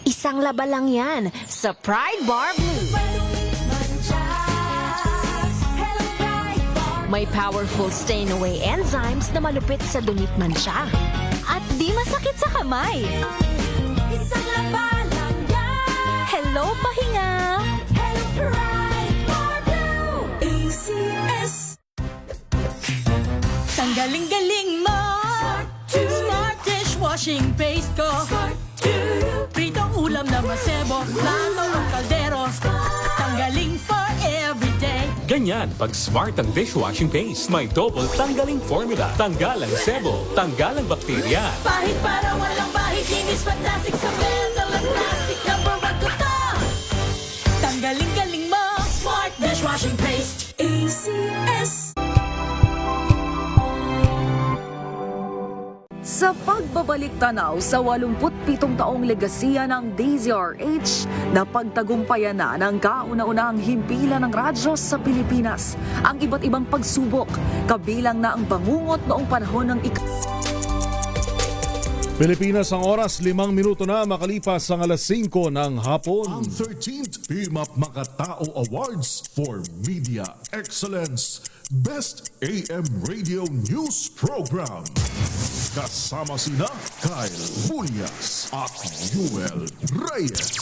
Isang laba lang yan sa Pride Bar Blue. May powerful stain-away enzymes na malupit sa dumit mansya. At di masakit sa kamay. Isang laba lang yan. Hello, pahinga! Hello, Pride Bar Blue. ACS. Tanggaling-galing mo. Smart dishwashing paste ko. Pritong ulam na masebo, plato o kaldero. Tanggaling for everyday. Ganyan pag smart ang dishwashing paste. May double tanggaling formula. Tanggal ang sebo, tanggal ang bakterya. Pahit para walang bahid, linis fantastic sa metal at plastic. Number 1 ko to. Tanggaling-galing mo. Smart dishwashing paste. ACS. Sa pagbabalik tanaw sa 87 taong legasiya ng DZRH, napagtagumpayan na ng kauna-unahang himpilan ng radyo sa Pilipinas ang iba't ibang pagsubok, kabilang na ang bangungot noong panahon ng Pilipinas ang oras, 5 minuto na makalipas ang alas 5 ng hapon. Ang 13th PMAP Makatao Awards for Media Excellence Best AM Radio News Program. Kasama sina Kyle Mulyas at Yuel Reyes.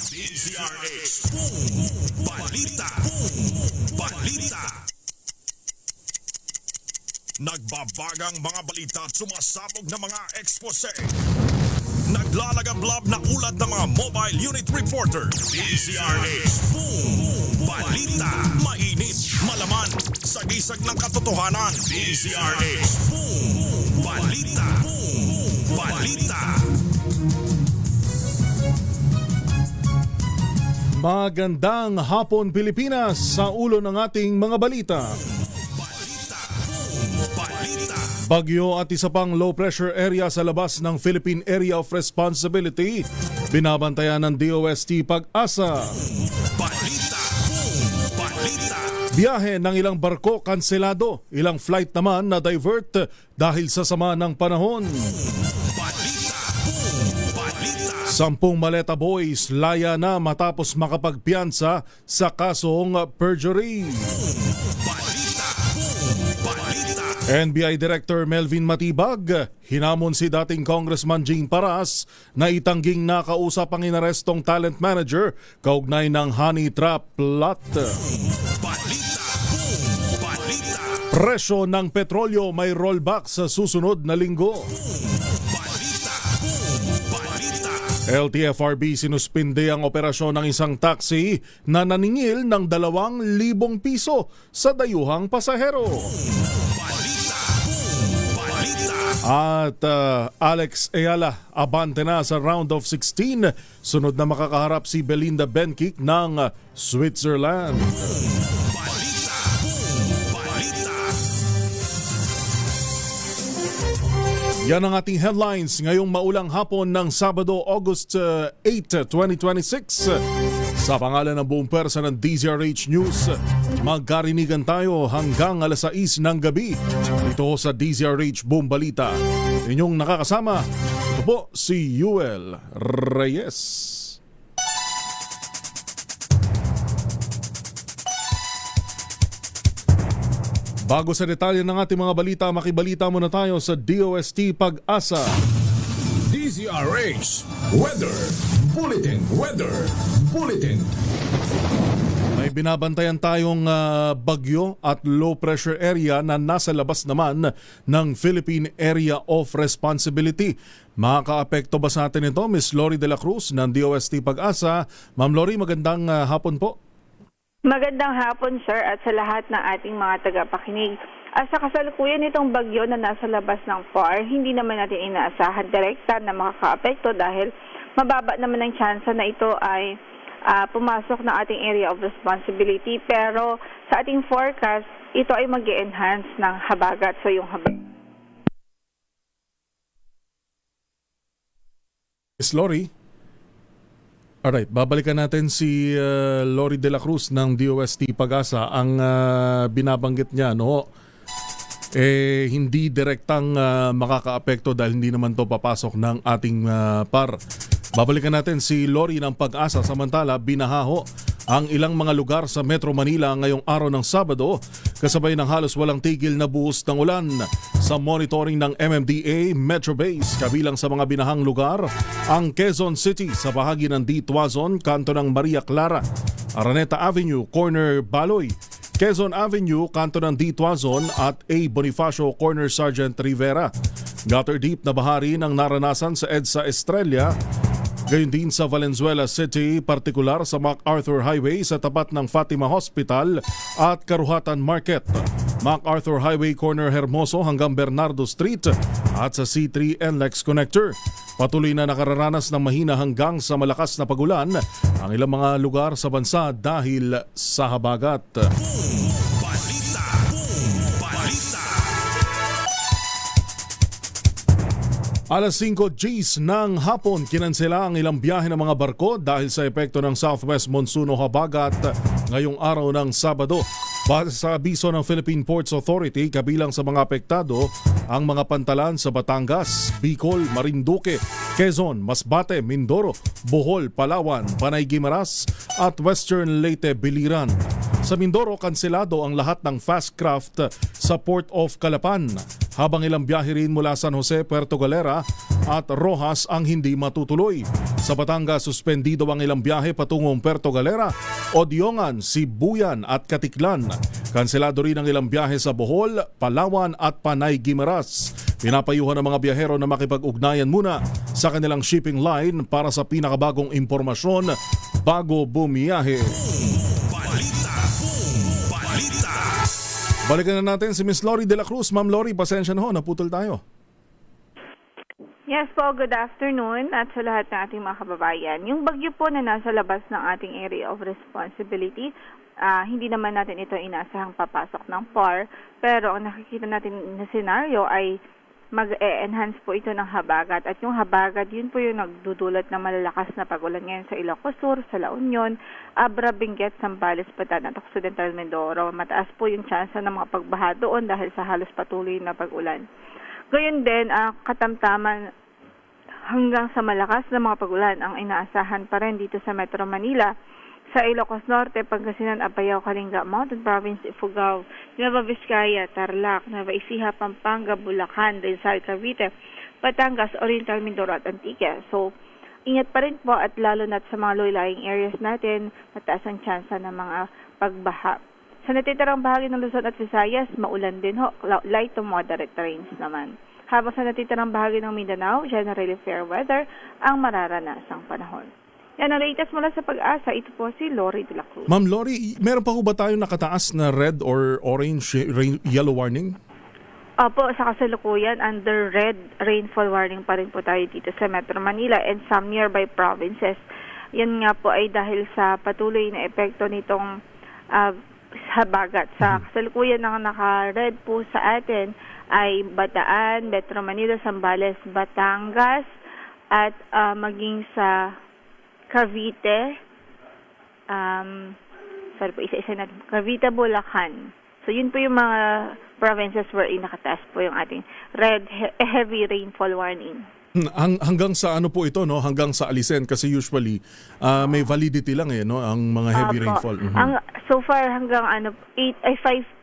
DZRH Boom Balita. Nagbabagang mga balita at sumasabog na mga ekspose. Naglalagablab na ulat ng mga mobile unit reporter. DZRH Boom Balita. Mainit, malaman, sagisag ng katotohanan. DZRH Boom Balita. Magandang hapon Pilipinas, sa ulo ng ating mga balita. Bagyo at isa pang low pressure area sa labas ng Philippine Area of Responsibility. Binabantayan ng DOST Pag-asa. Biyahe ng ilang barko kanselado, ilang flight naman na divert dahil sa sama ng panahon. 10 maleta boys laya na matapos makapagpiyansa sa kasong perjury. NBI Director Melvin Matibag, hinamon si dating Congressman Jing Paras na itangging nakausap ang inarestong talent manager kaugnay ng honey trap plot. Presyo ng petrolyo may rollback sa susunod na linggo. LTFRB sinuspinde ang operasyon ng isang taxi na naningil ng 2,000 piso sa dayuhang pasahero. At Alex Ayala abante na sa round of 16. Sunod na makakaharap si Belinda Bencic ng Switzerland. Yan ang ating headlines ngayong maulang hapon ng Sabado, August 8, 2026. Sa pangalan ng buong pwersa ng DZRH News, magkarinigan tayo hanggang alas 6 ng gabi. Ito sa DZRH Boom Balita. Inyong nakakasama, ito po si Yuel Reyes. Bago sa detalye ng ating mga balita, makibalita muna tayo sa DOST Pag-asa. DZRH Weather Bulletin. May binabantayan tayong bagyo at low pressure area na nasa labas naman ng Philippine Area of Responsibility. Makakaapekto ba sa atin ito, Miss Lori De La Cruz ng DOST Pag-asa? Ma'am Lori, magandang hapon po. Magandang hapon, sir, at sa lahat ng ating mga tagapakinig. Sa kasalukuyan nitong bagyo na nasa labas ng FAR, hindi naman natin inaasahan direkta na makakaapekto dahil mababa naman ang tsansa na ito ay pumasok ng ating area of responsibility. Pero sa ating forecast, ito ay mag-enhance ng habagat. So yung habagat. Miss Lori? Alright, babalikan natin si Lori De La Cruz ng DOST Pag-asa. Ang binabanggit niya, hindi direktang makakaapekto dahil hindi naman to papasok ng ating PAR. Babalikan natin si Lori ng Pag-asa. Samantala, binahaho ang ilang mga lugar sa Metro Manila ngayong araw ng Sabado kasabay ng halos walang tigil na buhos ng ulan. Sa monitoring ng MMDA Metro Base, kabilang sa mga binahang lugar ang Quezon City sa bahagi ng D. Tuazon, kanto ng Maria Clara, Araneta Avenue, corner Baloy, Quezon Avenue, kanto ng D. Tuazon at A. Bonifacio, corner Sergeant Rivera. Gutter deep na bahari ng naranasan sa EDSA Estrella, gayon din sa Valenzuela City, partikular sa MacArthur Highway sa tapat ng Fatima Hospital at Karuhatan Market. MacArthur Highway corner Hermoso hanggang Bernardo Street at sa C3 NLEX Connector. Patuloy na nakararanas ng mahina hanggang sa malakas na pagulan ang ilang mga lugar sa bansa dahil sa habagat. Balita. Balita. Alas 5 Gs ng hapon, kinansela ang ilang biyahe ng mga barko dahil sa epekto ng Southwest Monsoon o habagat ngayong araw ng Sabado. Base sa abiso ng Philippine Ports Authority, kabilang sa mga apektado ang mga pantalan sa Batangas, Bicol, Marinduque, Quezon, Masbate, Mindoro, Bohol, Palawan, Panay Guimaras at Western Leyte, Biliran. Sa Mindoro, kanselado ang lahat ng fast craft sa Port of Calapan, habang ilang biyahe rin mula San Jose, Puerto Galera at Rojas ang hindi matutuloy. Sa Batangas, suspendido ang ilang biyahe patungong Puerto Galera, Odiongan, Sibuyan at Katiklan. Kanselado rin ang ilang biyahe sa Bohol, Palawan at Panay Guimaras. Pinapayuhan ng mga biyahero na makipag-ugnayan muna sa kanilang shipping line para sa pinakabagong impormasyon bago bumiyahe. Balikan na natin si Miss Lori de la Cruz. Ma'am Lori, pasensya na ho, naputol tayo. Yes po, good afternoon at sa lahat ng ating mga kababayan. Yung bagyo po na nasa labas ng ating area of responsibility, hindi naman natin ito inaasahang papasok ng PAR, pero ang nakikita natin na scenario ay mag-enhance po ito ng habagat. At yung habagat, yun po yung nagdudulot ng malalakas na pagulan ngayon sa Ilocos Sur, sa La Union, Abra, Benguet, Zambales, Batan at Occidental Mindoro. Mataas po yung tsansa ng mga pagbaha doon dahil sa halos patuloy na pag-ulan. Gayon din, katamtaman hanggang sa malakas na mga pagulan ang inaasahan pa rin dito sa Metro Manila, sa Ilocos Norte, Pangasinan, Apayao, Kalinga, Mountain Province, Ifugao, Nueva Vizcaya, Tarlac, Nueva Ecija, Pampanga, Bulacan, Rizal, Cavite, Batangas, Oriental Mindoro at Antique. So, ingat pa rin po at lalo na sa mga low-lying areas natin, mataas ang tsansa ng mga pagbaha. Sa natitirang bahagi ng Luzon at Visayas, maulan din ho, light to moderate rains naman. Habang sa natitirang bahagi ng Mindanao, generally fair weather ang mararanasang panahon. Yan ang latest mula sa Pag-asa. Ito po si Lori de la Cruz. Ma'am Lori, meron pa ho ba tayong nakataas na red or orange yellow warning? Opo, sa kasalukuyan, under red rainfall warning pa rin po tayo dito sa Metro Manila and some nearby provinces. Yan nga po ay dahil sa patuloy na epekto nitong habagat. Sa kasalukuyan na naka-red po sa atin ay Bataan, Metro Manila, Zambales, Batangas at maging sa Cavite, isa-isa natin. Cavite, Bulacan. So, yun po yung mga provinces wherein nakataas po yung ating red heavy rainfall warning. Hanggang sa ano po ito, no? Hanggang sa alisen kasi usually may validity lang no, ang mga heavy rainfall. So far hanggang 5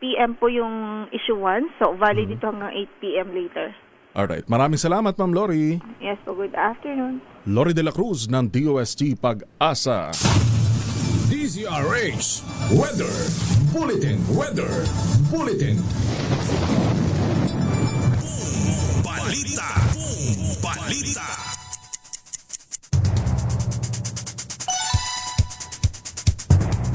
PM po yung issuance. So, valid ito hanggang 8 PM later. Alright. Maraming salamat, Ma'am Lori. Yes po, good afternoon. Lori de la Cruz ng DOST Pag-asa. DZRH Weather Bulletin. Balita. Balita.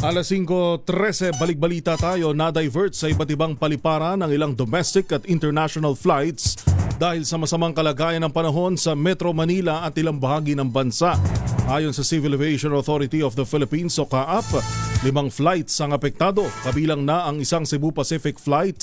Alas 5:13, balik-balita tayo, na-divert sa iba't ibang paliparan ng ilang domestic at international flights dahil sa masamang kalagayan ng panahon sa Metro Manila at ilang bahagi ng bansa. Ayon sa Civil Aviation Authority of the Philippines o CAAP, 5 flights ang apektado, kabilang na ang isang Cebu Pacific flight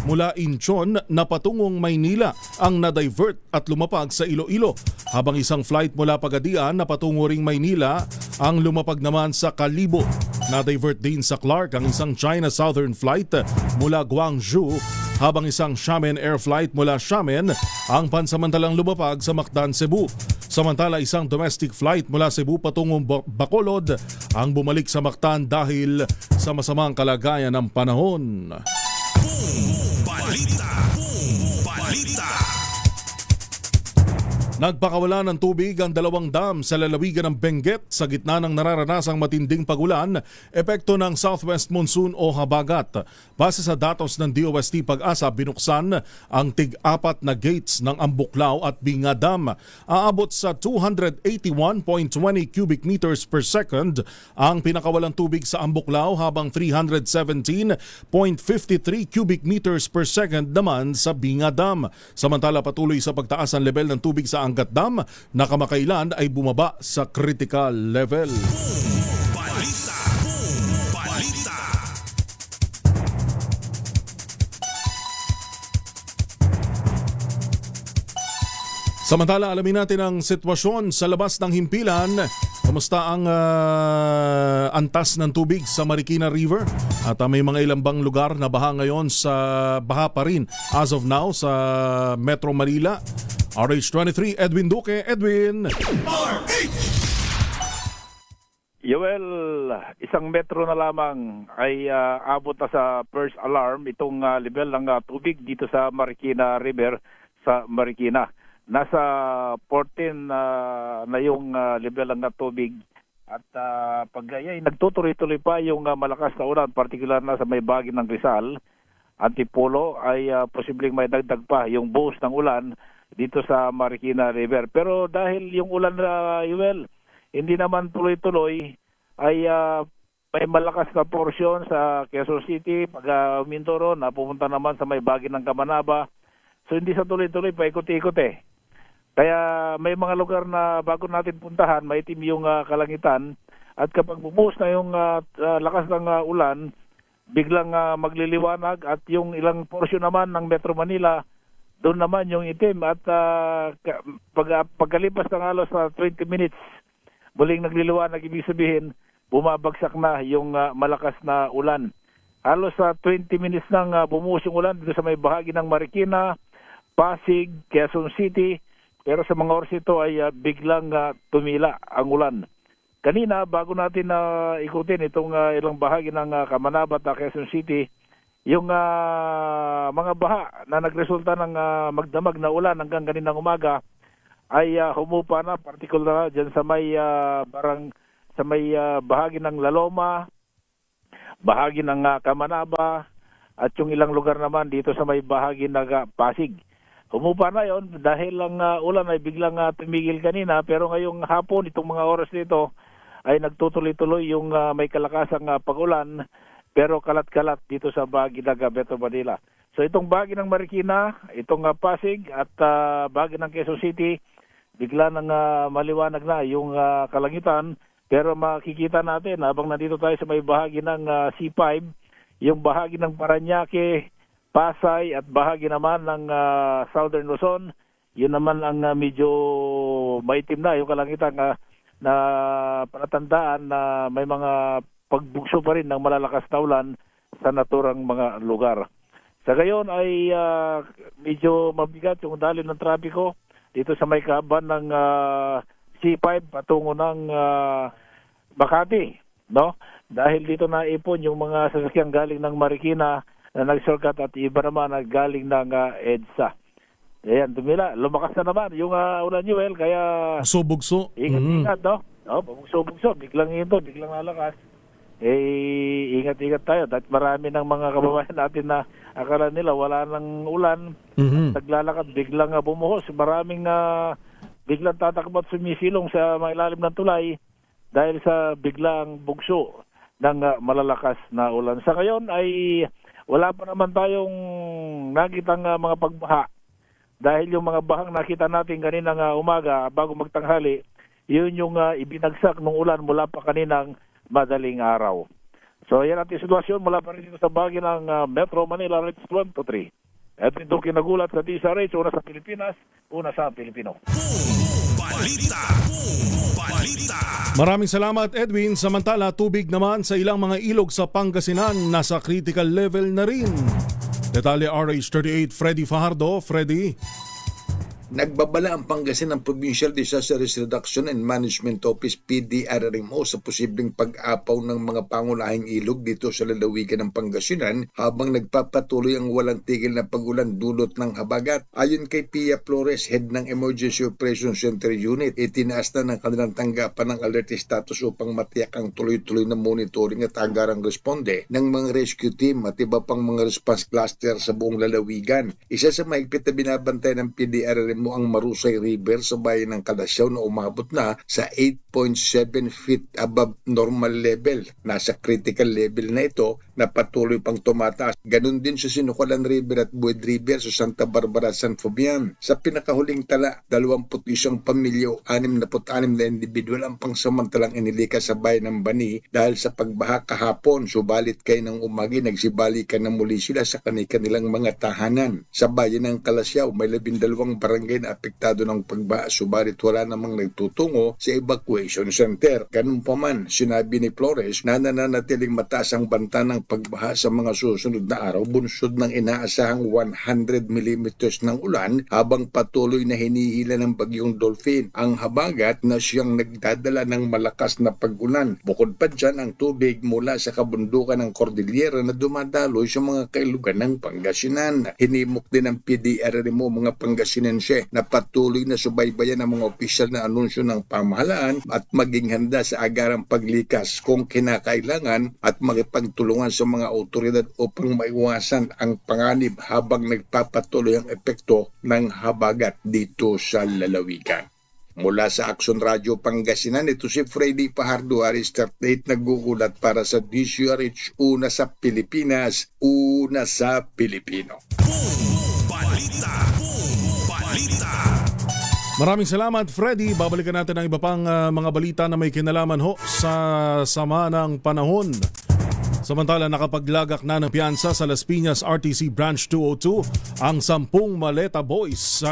mula Incheon na patungong Maynila ang na-divert at lumapag sa Iloilo, habang isang flight mula Pagadian na patungo ring Maynila ang lumapag naman sa Kalibo. Na-divert din sa Clark ang isang China Southern flight mula Guangzhou, habang isang Xiamen Air flight mula Xiamen ang pansamantalang lumapag sa Mactan, Cebu. Samantala, isang domestic flight mula Cebu patungong Bacolod ang bumalik sa Mactan dahil sa masamang kalagayan ng panahon. Balita. Nagpakawala ng tubig ang dalawang dam sa lalawigan ng Benguet sa gitna ng nararanasang matinding pagulan, epekto ng southwest monsoon o habagat. Base sa datos ng DOST Pag-asa, binuksan ang tig-4 na gates ng Ambuklao at Binga Dam. Aabot sa 281.20 cubic meters per second ang pinakawalang tubig sa Ambuklao, habang 317.53 cubic meters per second naman sa Binga Dam. Samantala, patuloy sa pagtaas ang level ng tubig sa Angat Dam na kamakailan ay bumaba sa critical level. Balita. Samantala, alamin natin ang sitwasyon sa labas ng himpilan. Kamusta ang antas ng tubig sa Marikina River? At may mga ilang bang lugar na baha ngayon baha pa rin as of now sa Metro Manila. RH23, Edwin Duque. Edwin! Yoel, isang metro na lamang ay abot na sa first alarm itong level ng tubig dito sa Marikina River sa Marikina. Nasa 14 na yung level ng tubig at nagtutuloy-tuloy pa yung malakas na ulan, partikular na sa may bahagi ng Rizal, Antipolo ay posibleng may dagdag pa yung buhos ng ulan dito sa Marikina River. Pero dahil yung ulan na hindi naman tuloy-tuloy, ay may malakas na porsyon sa Quezon City, pag Mindoro, napupunta naman sa may bahagi ng Camanaba. So hindi sa tuloy-tuloy, paikot-ikot eh. Kaya may mga lugar na bago natin puntahan, maitim yung kalangitan. At kapag bumuhos na yung lakas ng ulan, biglang magliliwanag, at yung ilang porsyon naman ng Metro Manila, doon naman yung itim. At pagkalipas ng halos 20 minutes, muling nagliliwanag, ibig sabihin, bumabagsak na yung malakas na ulan. Halos 20 minutes nang bumuhos yung ulan dito sa may bahagi ng Marikina, Pasig, Quezon City. Pero sa mga oras ito ay biglang tumila ang ulan. Kanina, bago natin ikutin itong ilang bahagi ng Camanaba at Quezon City, yung mga baha na nagresulta ng magdamag na ulan hanggang kaninang umaga ay humupa na, partikular dyan sa may bahagi ng Laloma, bahagi ng Camanaba, at yung ilang lugar naman dito sa may bahagi ng Pasig. Humupa na yon dahil ang ulan ay biglang tumigil kanina, pero ngayong hapon, itong mga oras nito, ay nagtutuloy-tuloy yung may kalakasang pag-ulan, pero kalat-kalat dito sa bahagi ng Metro Manila. So itong bahagi ng Marikina, itong Pasig at bahagi ng Quezon City, bigla nang maliwanag na yung kalangitan, pero makikita natin habang nandito tayo sa may bahagi ng C5, yung bahagi ng Parañaque, Pasay at bahagi naman ng Southern Luzon, yun naman ang medyo maitim na yung kalangitan na palatandaan na may mga pagbugso pa rin ng malalakas na ulan sa naturang mga lugar. Sa gayon ay medyo mabigat yung daloy ng trapiko dito sa may kaban ng C5 patungo ng Makati, no? Dahil dito naipon yung mga sasakyang galing ng Marikina na nag-shortcut at iba naman na galing ng EDSA. Ayan, tumila. Lumakas na naman yung ulan, Joel, kaya Bugso. ingat-ingat, no? Bugso. Biglang lalakas. Ingat-ingat tayo. Dahil marami ng mga kababayan natin na akala nila wala nang ulan. Naglalakad, biglang bumuhos. Maraming biglang tatakbo at sumisilong sa mga ilalim ng tulay dahil sa biglang bugso ng malalakas na ulan. Sa ngayon ay wala pa naman tayong nakitang mga pagbaha dahil yung mga bahang nakita natin kaninang umaga bago magtanghali, yun yung ibinagsak ng ulan mula pa kaninang madaling araw. So yan ang sitwasyon mula pa rin dito sa bahagi ng Metro Manila, Ritz 123. Edwin Duque nagulat sa DZRH, una sa Pilipinas, una sa Pilipino. Balita. Maraming salamat, Edwin. Samantala, tubig naman sa ilang mga ilog sa Pangasinan nasa critical level na rin. Detalye RH38, Freddy Fajardo. Freddy. Nagbabala ang Pangasinan Provincial Disaster Risk Reduction and Management Office PDRRMO sa posibleng pag-apaw ng mga pangunahing ilog dito sa lalawigan ng Pangasinan habang nagpapatuloy ang walang tigil na pag-ulan dulot ng habagat. Ayon kay Pia Flores, head ng Emergency Operations Center Unit, itinaas na ng kanilang tanggapan ng alert status upang matiyak ang tuloy-tuloy na monitoring at agarang responde ng mga rescue team at iba pang mga response cluster sa buong lalawigan. Isa sa mahigpit na binabantay ng PDRRMO ang Marusay River sa bayan ng Kalasyaw na umabot na sa 8.7 feet above normal level. Nasa critical level na ito na patuloy pang tumataas. Ganun din sa Sinukalan River at Bued River sa Santa Barbara, San Fabian. Sa pinakahuling tala, 21 pamilya o 66 na individual ang pangsamantalang inilikas sa bayan ng Bani dahil sa pagbaha kahapon. Subalit kay ng umagi, nagsibalikan na muli sila sa kanilang mga tahanan. Sa bayan ng Kalasyaw, may 12 barangay na apektado ng pagbaha, subalit wala namang nagtutungo sa evacuation center. Ganun pa man, sinabi ni Flores na nananatiling mataas ang banta ng pagbaha sa mga susunod na araw, bunsod ng inaasahang 100 mm ng ulan habang patuloy na hinihila ng bagyong Dolphin ang habagat na siyang nagdadala ng malakas na pag-ulan. Bukod pa dyan ang tubig mula sa kabundukan ng Cordillera na dumadaloy sa mga kailugan ng Pangasinan. Hinimok din ng PDRRMO mga Pangasinense na patuloy na subaybayan ang mga opisyal na anunsyo ng pamahalaan at maging handa sa agarang paglikas kung kinakailangan at makipagtulungan sa mga otoridad upang maiwasan ang panganib habang nagpapatuloy ang epekto ng habagat dito sa lalawigan. Mula sa Action Radio Pangasinan, ito si Freddy Pajardo, Aris 38, nagugulat para sa DCRH, una sa Pilipinas, una sa Pilipino. Maraming salamat, Freddy. Babalikan natin ang iba pang mga balita na may kinalaman ho sa sama ng panahon. Samantala, nakapaglagak na ng piyansa sa Las Piñas RTC Branch 202 ang 10 maleta boys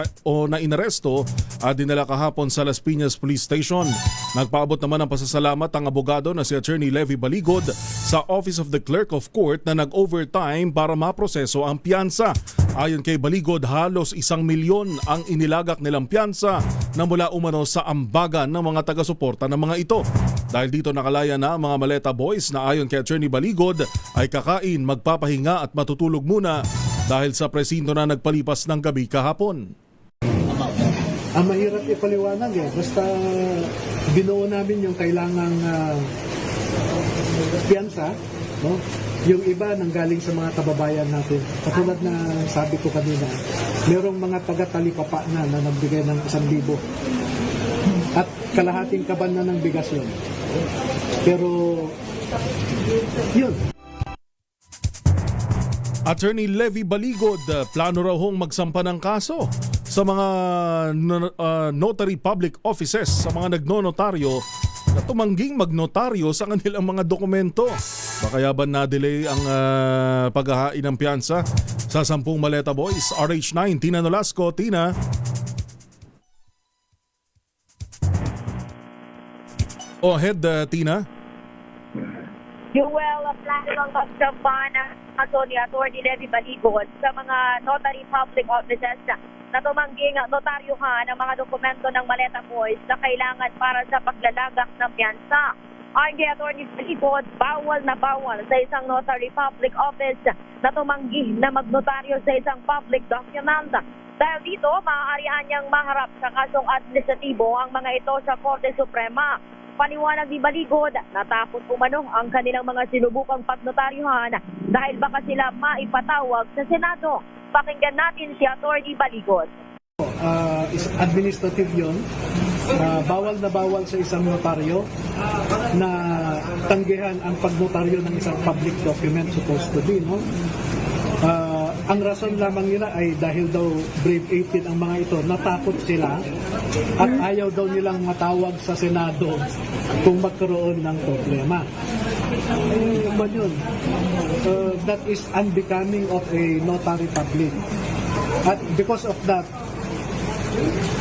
na inaresto at dinala kahapon sa Las Piñas Police Station. Nagpaabot naman ng pasasalamat ang abogado na si Attorney Levy Baligod sa Office of the Clerk of Court na nag-overtime para maproseso ang piyansa. Ayon kay Baligod, halos 1 milyon ang inilagak nilang piyansa na mula umano sa ambagan ng mga taga-suporta ng mga ito. Dahil dito nakalaya na ang mga maleta boys na ayon kay Attorney Baligod ay kakain, magpapahinga at matutulog muna dahil sa presinto na nagpalipas ng gabi kahapon. Ang mahirap ipaliwanag basta binuo namin yung kailangang piyansa, no? Yung iba nanggaling sa mga kababayan natin. Katulad na sabi ko kanina, merong mga taga-talipapa na nagbigay ng 1,000 at kalahating kaban na ng bigas yun. Pero yun. Attorney Levy Baligod, plano raw hong magsampa ng kaso sa mga notary public offices, sa mga nagnonotaryo na tumangging magnotaryo sa kanilang mga dokumento. Baka ba na-delay ang paghahain ng piyansa sa 10 maleta boys? RH9, Tina Nolasco. Tina. Oh, ahead, Tina. Joel, plano ng pagsampa ng ni Atty. Levy Baligod sa mga notary public offices na tumangging notaryohan ang mga dokumento ng maleta boys na kailangan para sa paglalagak ng piyansa. Ayon kay Atty. Baligod, bawal na bawal sa isang notary public office na tumanggi na magnotaryo sa isang public document. Dahil dito, maaarihan niyang maharap sa kasong administratibo ang mga ito sa Korte Suprema. Paniwanag ni Baligod, natakot umano ang kanilang mga sinubukang pagnotaryohan dahil baka sila maipatawag sa Senado. Pakinggan natin si Atty. Baligod. Is administrative yun. Bawal na bawal sa isang notaryo na tanggihan ang pagnotaryo ng isang public document supposed to be, no? Ang rason lamang nila ay dahil daw brave 18 ang mga ito, natakot sila at ayaw daw nilang matawag sa Senado kung magkaroon ng problema. Yun. That is unbecoming of a notary public. At because of that,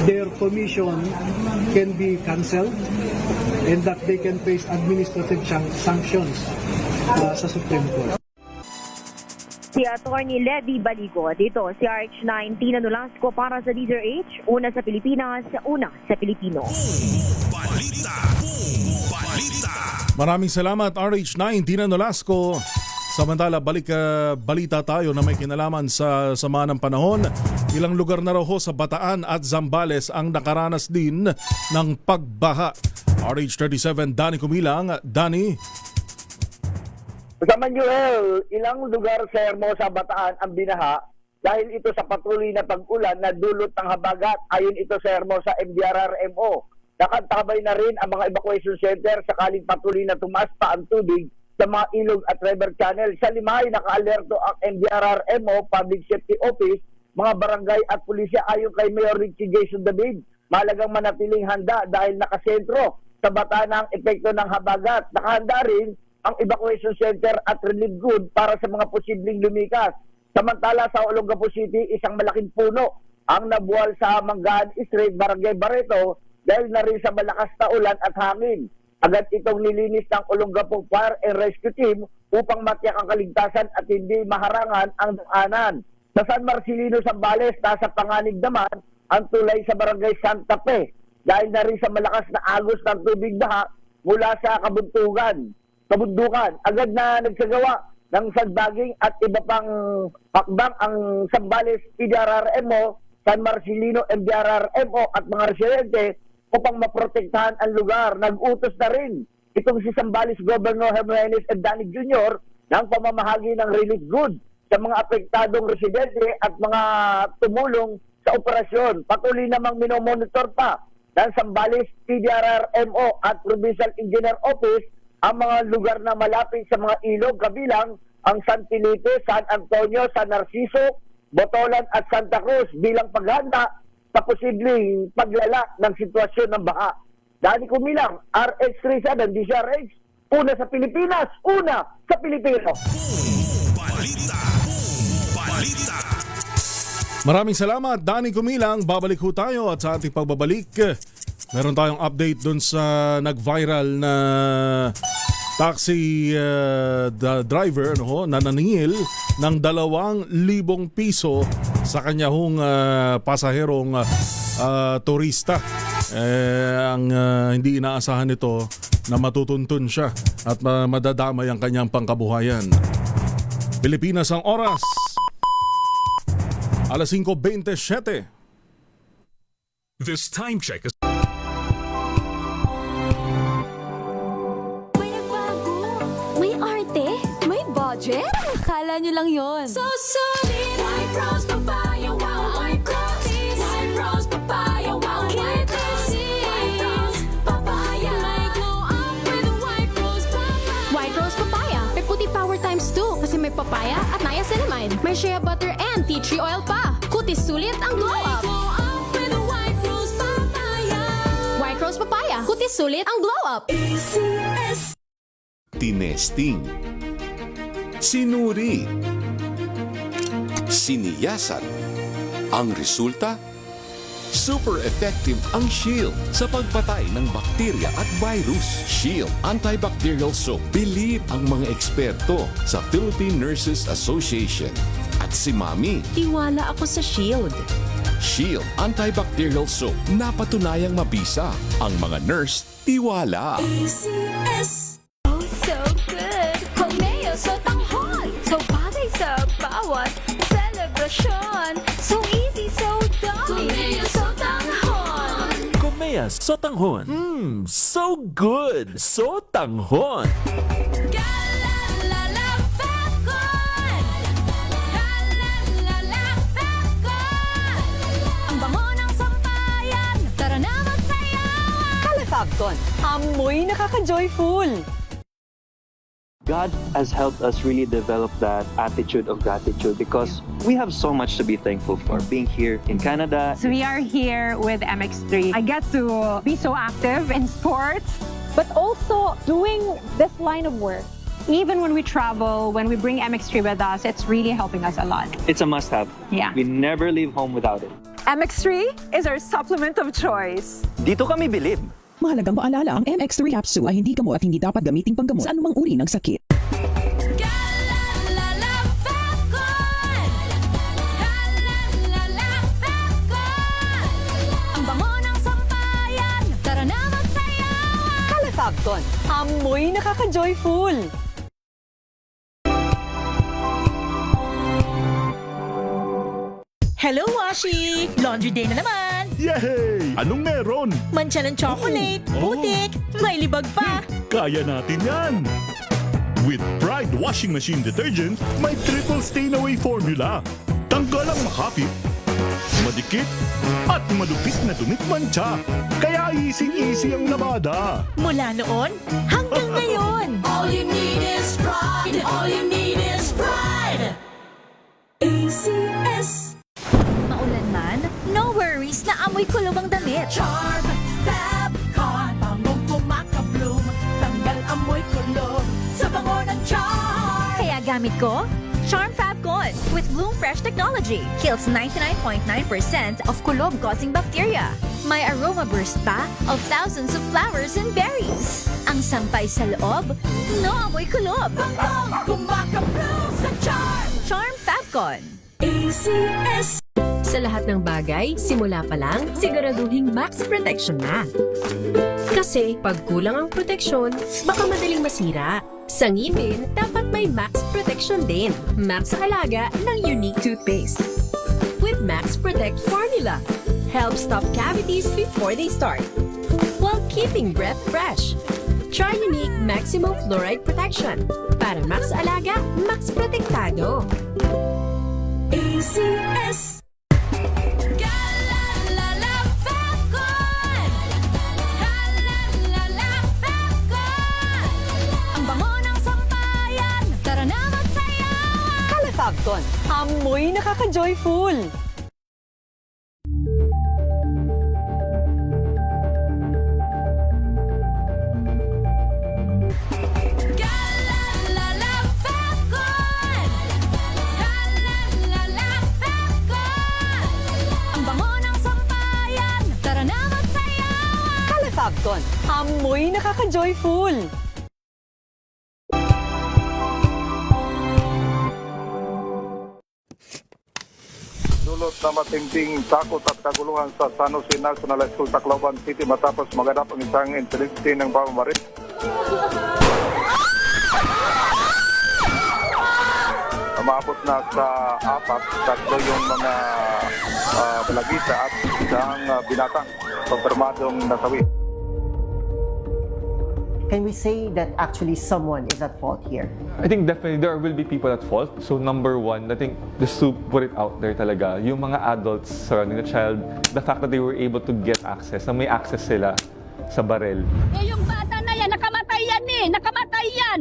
their commission can be cancelled and that they can face administrative sanctions sa Supreme Court. si Atty. Levy Baligo. Dito si RH9 Tina Nolasco para sa DZRH, una sa Pilipinas, una sa Pilipino. Balita. Maraming salamat RH9 Tina Nolasco. Samantala, balita tayo na may kinalaman sa sama ng panahon. Ilang lugar na raw ho sa Bataan at Zambales ang nakaranas din ng pagbaha. RH37 Danny Kumilang. Danny. Sa Manuel, ilang lugar sa Hermosa, Bataan ang binaha dahil ito sa patuloy na pag-ulan na dulot ng habagat. Ayon ito sa Hermosa MDRRMO. Nakatabay na rin ang mga evacuation center sakaling patuloy na tumaas pa ang tubig sa mga ilog at river channel. Sa Limay, naka-alerto ang MDRRMO, Public Safety Office, mga barangay at pulisya. Ayon kay Mayor Richie Jason David, mahalagang manatiling handa dahil nakasentro sa Bataan ang epekto ng habagat. Nakahanda rin ang evacuation center at relief good para sa mga posibleng lumikas. Samantala sa Olongapo City, isang malaking puno ang nabuwal sa Manggaan Street, Barangay Barreto dahil na rin sa malakas na ulan at hangin. Agad itong nilinis ng Olongapo Fire and Rescue Team upang matiyak ang kaligtasan at hindi maharangan ang daanan. Sa San Marcelino, Zambales, nasa panganib naman ang tulay sa Barangay Santa Fe dahil na rin sa malakas na agos ng tubig baha mula sa kabundukan. Agad na nagsagawa ng sandbagging at iba pang hakbang ang Zambales PDRRMO, San Marcelino MDRRMO at mga residente upang maprotektahan ang lugar. Nag-utos na rin itong si Zambales Governor Jimenez Danig Jr. ng pamamahagi ng relief goods sa mga apektadong residente at mga tumulong sa operasyon. Patuloy namang minomonitor pa ng Zambales PDRRMO at Provincial Engineer Office ang mga lugar na malapit sa mga ilog kabilang ang San Felipe, San Antonio, San Narciso, Botolan at Santa Cruz bilang paghanda sa posibleng paglala ng sitwasyon ng baha. Dani Kumilang, RH37 DZRH, una sa Pilipinas, una sa Pilipino. Maraming salamat, Danny Kumilang. Babalik ho tayo at sa ating pagbabalik, meron tayong update dun sa nag-viral na taxi driver na naningil ng 2,000 piso sa kanya hong pasaherong turista. Ang hindi inaasahan nito na matutuntun siya at madadamay ang kanyang pangkabuhayan. Pilipinas ang oras. 5:27. This time check is... May arte? May budget? Akala nyo lang yon. So solid. White Rose Papaya, wow, White Rose. White Rose Papaya, wow, White Rose. White Rose Papaya. May glow up with White Rose Papaya. White Rose Papaya. May puti power times 2 kasi may papaya at niacinamide. May shea butter and tea tree oil pa. Kutis sulit ang glow up. Glow up with White Rose Papaya. White Rose Papaya. Kutis sulit ang glow up. ACS. Tinesting, sinuri, siniyasan. Ang resulta? Super effective ang Shield sa pagpatay ng bakterya at virus. Shield Antibacterial Soap. Believe ang mga eksperto sa Philippine Nurses Association. At si Mami. Tiwala ako sa Shield. Shield Antibacterial Soap. Napatunayang mabisa. Ang mga nurse, tiwala. ACS. Oh, so good! Komeo, so tanghon! So bagay sa bawat celebration. So easy, so dummy! Komeo, so tanghon. Komea Sotanghon. So good! So tanghon! Galalala Falcon. Galalala Falcon. Ang bango ng sampayan. Tara na magsayawan. Kalafabcon, amoy nakaka-joyful! God has helped us really develop that attitude of gratitude because we have so much to be thankful for being here in Canada. So we are here with MX3. I get to be so active in sports, but also doing this line of work. Even when we travel, when we bring MX3 with us, it's really helping us a lot. It's a must-have. Yeah. We never leave home without it. MX3 is our supplement of choice. Dito kami bilib. Mahalagang paalala, ang MX3 capsule ay hindi gamot at hindi dapat gamiting panggamot sa anumang uri ng sakit. Galalala Falcon. Falcon. Amoy nakaka-joyful. Hello, Washi! Laundry day na naman! Yay! Anong meron? Mancha ng chocolate, putik, may libag pa! Kaya natin yan! With Pride Washing Machine Detergent, may triple stain-away formula. Tanggalang makapit, madikit, at malupit na dumit mancha. Kaya easy-easy ang labada. Mula noon hanggang ngayon! All you need is pride. All you need is pride. ACS. Maulan man, no worries na amoy kulob ang damit. Charm Fabcon. Bangong kumakabloom. Tanggal amoy kulob sa bango ng charm. Kaya gamit ko, Charm Fabcon with Bloom Fresh technology. Kills 99.9% of kulob-causing bacteria. May aroma burst pa of thousands of flowers and berries. Ang sampay sa loob, no amoy kulob. Bangong kumakabloom sa charm. Charm Fabcon. ACS. Sa lahat ng bagay, simula pa lang, siguraduhing max protection na. Kasi pag kulang ang proteksyon, baka madaling masira. Sa ngipin, dapat may max protection din. Max Alaga ng Unique Toothpaste. With Max Protect Formula, helps stop cavities before they start, while keeping breath fresh. Try Unique Maximum Fluoride Protection. Para Max Alaga, Max Protektado. ACS. Falcon. Amoy nakaka-joyful. Ang bango ng sampayan. Tara na magsayawan. Kala Falcon. Amoy nakaka-joyful. Dulot na matinding takot at kaguluhan sa San Jose National School, Tacloban City matapos maganap ang isang insidente ng pamamaril. Umabot na sa 4, 3 yung mga balagita at isang binata konfirmadong nasawi. Can we say that actually someone is at fault here? I think definitely there will be people at fault. So number one, I think just to put it out there talaga, yung mga adults surrounding the child, the fact that they were able to get access, na may access sila sa barel. Eh yung bata na yan, nakamatay yan eh! Nakamatay yan!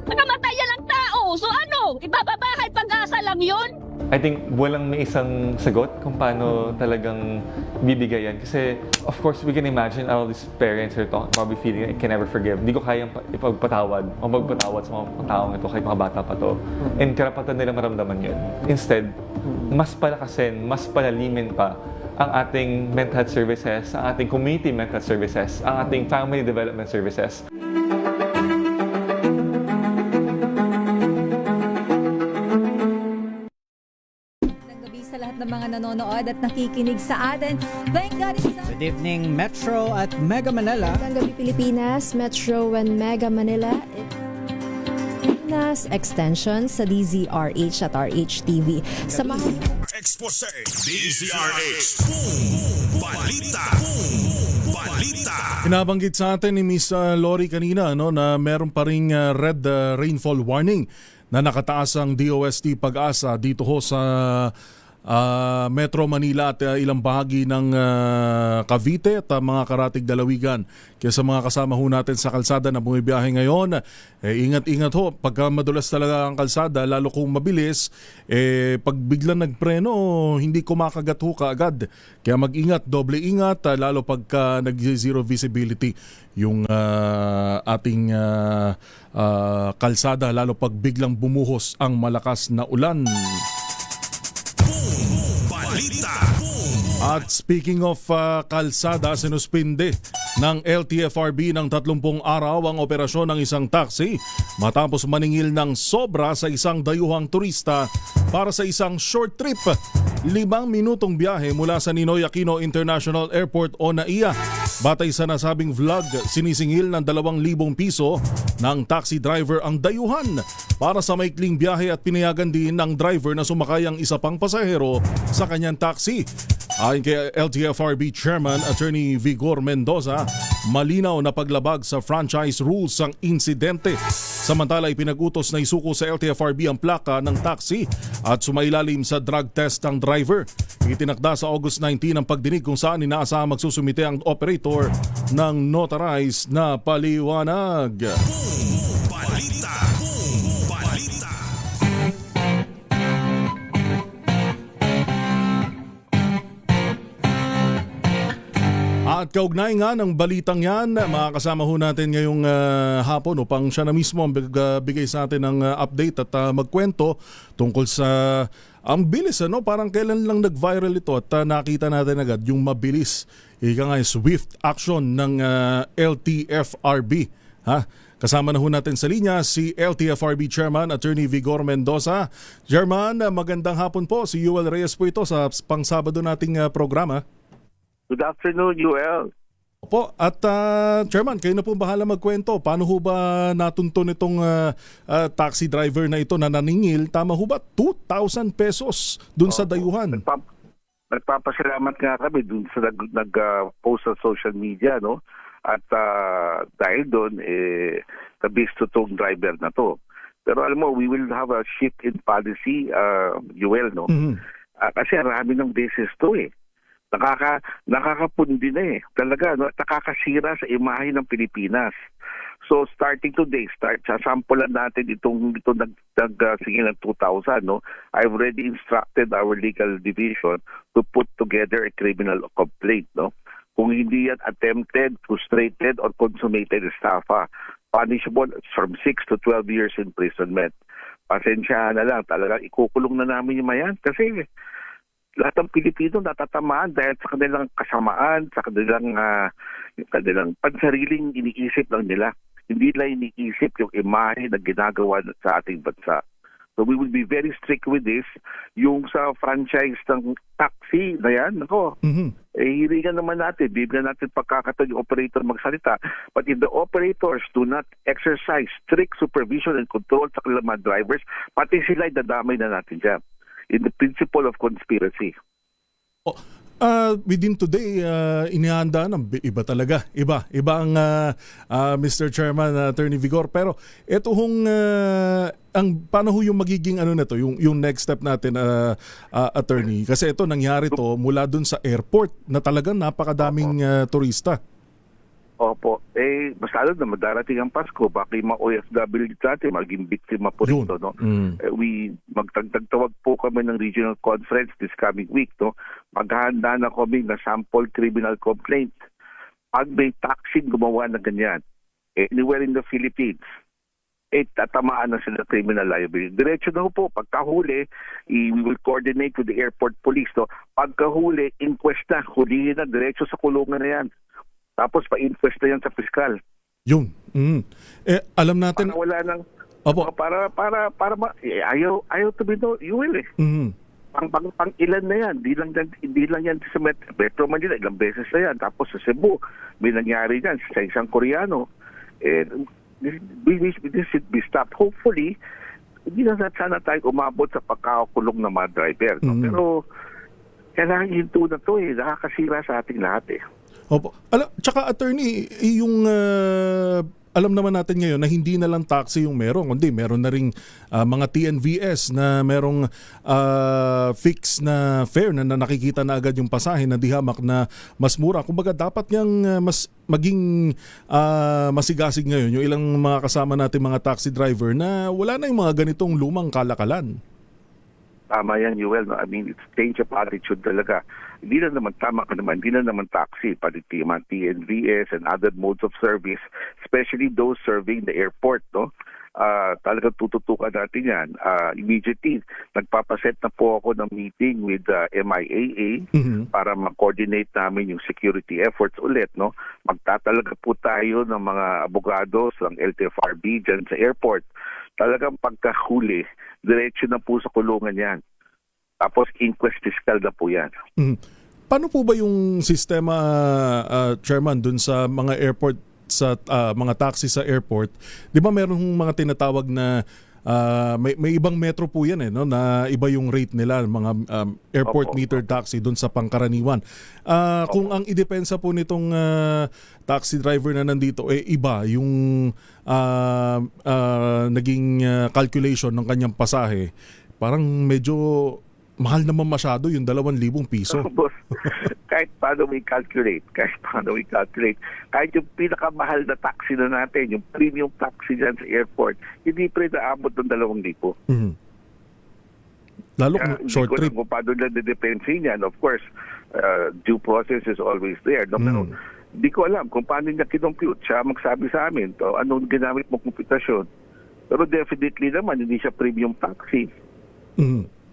Nakamatay yan ang tao! So ano? Ibababahay pag-asa lang yun? I think walang may isang sagot kung paano talagang bibigay yan. Kasi, of course, we can imagine all these parents are probably feeling I can never forgive. Hindi ko kayang ipagpatawad o magpatawad sa mga taong ito, kahit mga bata pa to. And karapatan nila maramdaman yun. Instead, mas palakasin, mas palalimin pa ang ating mental health services, ang ating community mental health services, ang ating family development services. Sa lahat ng mga nanonood at nakikinig sa atin. Thank God it's Good evening, Metro at Mega Manila. Magandang gabi Pilipinas, Metro and Mega Manila. Nas extension sa DZRH at RHTV. Samahan Expose DZRH. Boom! Balita! Boom! Balita! Pinabanggit sa atin ni Miss Lori kanina na meron pa ring red rainfall warning na nakataas ang DOST Pag-asa dito ho sa Metro Manila at ilang bahagi ng Cavite at mga karatig dalawigan. Kaya sa mga kasama ho natin sa kalsada na bumibiyahe ngayon, ingat-ingat ho. Pagka madulas talaga ang kalsada, lalo kung mabilis, pag biglang nagpreno, hindi kumakagat ho kaagad. Kaya mag-ingat, doble ingat, lalo pagka nag-zero visibility yung ating kalsada, lalo pag biglang bumuhos ang malakas na ulan. At speaking of kalsada, sinuspinde ng LTFRB ng 30 araw ang operasyon ng isang taxi matapos maningil ng sobra sa isang dayuhang turista para sa isang short trip. 5 minutong biyahe mula sa Ninoy Aquino International Airport o NAIA Batay sa nasabing vlog, sinisingil ng 2,000 piso ng taxi driver ang dayuhan para sa maikling biyahe at pinayagan din ng driver na sumakay ang isa pang pasahero sa kanyang taxi. Ayon kay LTFRB Chairman Attorney Vigor Mendoza, malinaw na paglabag sa franchise rules ang insidente. Samantala ipinag-utos na isuko sa LTFRB ang plaka ng taxi at sumailalim sa drug test ang driver. Itinakda sa August 19 ang pagdinig kung saan inaasahang magsusumite ang operator ng notarized na paliwanag. At kaugnay nga ng balitang yan, makakasama ho natin ngayong hapon upang siya na mismo ang bigay sa atin ng update at magkwento tungkol sa ang bilis, parang kailan lang nag-viral ito at nakita natin agad yung mabilis, ika nga swift action ng LTFRB. Kasama na ho natin sa linya si LTFRB Chairman Attorney Vigor Mendoza. Chairman, magandang hapon po. Si Yuel Reyes po ito sa pang-Sabado nating programa. Good afternoon, UL. Opo, at Chairman, kayo na po bahala magkwento. Paano ho ba natunton itong taxi driver na ito na naningil? Tama ho ba? 2,000 pesos dun sa dayuhan. Nagpapasalamat nga kami dun sa nag-post sa social media, no? At dahil doon, kabisto tong driver na to. Pero alam mo, we will have a shift in policy, UL, no? Mm-hmm. Kasi marami ng beses to nakakapundi na talaga, no? Nakakasira sa imahe ng Pilipinas. So starting today, sasampulan natin itong sige ng 2,000, no? I've already instructed our legal division to put together a criminal complaint, no? Kung hindi yan attempted, frustrated, or consummated estafa, punishable from 6 to 12 years imprisonment. Pasensya na lang, talagang ikukulong na namin yung mayan kasi lahat ng Pilipino natatamaan dahil sa kanilang kasamaan, sa kanilang pansariling iniisip lang nila. Hindi nila iniisip yung imahe na ginagawa sa ating bansa. So we will be very strict with this. Yung sa franchise ng taxi na yan, hiringan naman natin, bibigyan natin pagkakataon yung operator magsalita. But if the operators do not exercise strict supervision and control sa kanilang mga drivers, pati sila dadamay na natin dyan. In the principle of conspiracy. Within today, inihanda ng iba talaga. Iba ang Mr. Chairman, Attorney Vigor. Pero ito hong, paano yung magiging na to, yung next step natin, Attorney? Kasi ito, nangyari to mula dun sa airport na talagang napakadaming turista. Opo. Masyado na madarating ang Pasko. Baka yung mga OFW natin maging biktima po rito, no? Magtagtawag po kami ng regional conference this coming week, no? Maghahanda na kami na sample criminal complaint. Pag may taxi gumawa na ganyan, anywhere in the Philippines, tatamaan na sila criminal liability. Diretso na po, pagkahuli, we will coordinate with the airport police, no? Pagkahuli, inquest na, hulihin na, diretso sa kulungan na yan. Tapos pa-inquest na yan sa piskal. Yun. Alam natin... Para wala nang... Opo. Ayaw to be no, you will Pang ilan na yan. Hindi lang yan sa Metro Manila. Ilang beses na yan. Tapos sa Cebu, may nangyari yan sa isang Koreano. This should be stopped. Hopefully, hindi na sana tayo umabot sa pagkakakulong ng mga driver. No? Pero kailangan hinto na to nakakasira sa ating lahat Opo. Tsaka attorney, yung alam naman natin ngayon na hindi na lang taxi yung meron, kundi meron na ring mga TNVS na merong fix na fare na nakikita na agad yung pasahe na dihamak na mas mura. Kumbaga dapat niyang maging masigasig ngayon yung ilang mga kasama natin mga taxi driver na wala na yung mga ganitong lumang kalakalan. Tama yan, Yuel. No? I mean, it's change of attitude talaga. Hindi na naman taxi, pati mga TNVS and other modes of service, especially those serving the airport, no? Talagang tututukan natin yan. Immediately, nagpapaset na po ako ng meeting with MIAA para mag-coordinate namin yung security efforts ulit, no? Magtatalaga po tayo ng mga abogados ng LTFRB dyan sa airport. Talagang pagkahuli, diretso na po sa kulungan yan. Tapos inquest fiscal na po yan. Paano po ba yung sistema, Chairman, dun sa mga airport, sa mga taxi sa airport? Di ba meron mga tinatawag na may ibang metro po yan no, na iba yung rate nila, mga airport meter taxi dun sa pangkaraniwan. Kung ang idepensa po nitong taxi driver na nandito, iba yung naging calculation ng kanyang pasahe, parang medyo mahal naman masyado yung 2,000 piso. Kahit paano we calculate, kahit yung pinakamahal na taxi na natin, yung premium taxi dyan sa airport, hindi pa rin naabot ng 2,000. Mm-hmm. Lalo kung short trip. Kung paano na dependency niyan, of course, due process is always there. No? Pero di ko alam kung paano niya kinompute. Siya magsabi sa amin, anong ginamit mo komputasyon. Pero definitely naman, hindi siya premium taxi. Mm-hmm.